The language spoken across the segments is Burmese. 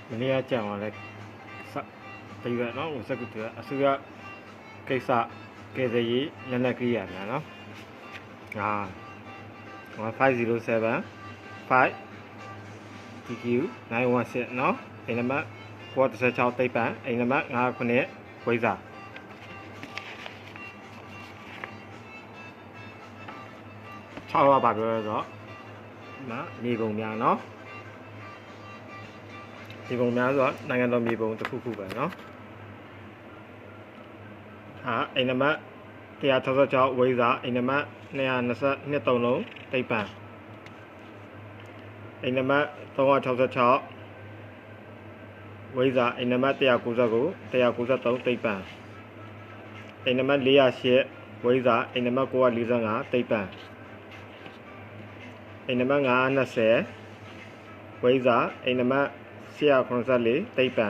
မနေ့ကကြောင်ကလည်းတရွက်နော်စက်ကူတူအစိုးရကိစ္စကယ်ဆယ်ရေးလက်နက်ကိရိယာများနော်507 5 TQ 916နော်အိမ်နံပါတ်96တိပ်ပံအိမ်နံပါတ်59ဝိဇ္ဇာ6ပါပြောရတော့မြေပုံများနော်မြေပုံများဆိုတော့နိုင်ငံတော်မြေပုံတစ်ခုခုပဲနော်အိမ်နံပါတ်166ဝိဇ္ဇာအိမ်နံပါတ်222လုံးတိပ်ပံအိမ်နံပါတ်366ဝိဇ္ဇာအိမ်နံပါတ်199 193တိပ်ပံအိမ်နံပါတ်408ဝိဇ္ဇာအိမ်နံပါတ်945တိပ်ပံအိမ်နံပါတ်920ဝိဇ္ဇာအိမ်နံပါတ်184တိပ်ပံ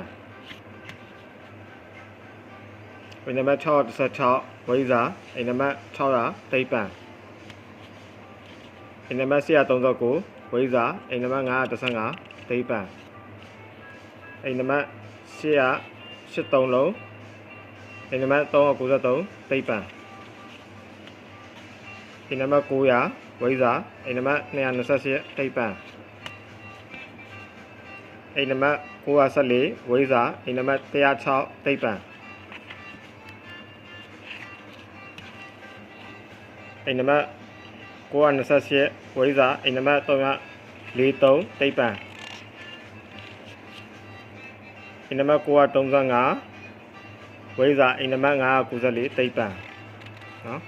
အိမ်နံပါတ်616ဝိဇ္ဇာအိမ်နံပါတ်600တိပ်ပံအိမ်နံပါတ်139ဝိဇ္ဇာအိမ်နံပါတ်915တိပ်ပံအိမ်နံပါတ်183လုံးအိမ်နံပါတ်393တိပ်ပံအိမ်နံပါတ်900ဝိဇ္ဇာအိမ်နံပါတ်228တိပ်ပံအိမ်နံပါတ်914ဝိဇ္ဇာအိမ်နံပါတ်106တိပ်ပံအိမ်နံပါတ်928ဝိဇ္ဇာအိမ်နံပါတ်343တိပ်ပံအိမ်နံပါတ်935ဝိဇ္ဇာအိမ်နံပါတ်994တိပ်ပံနော်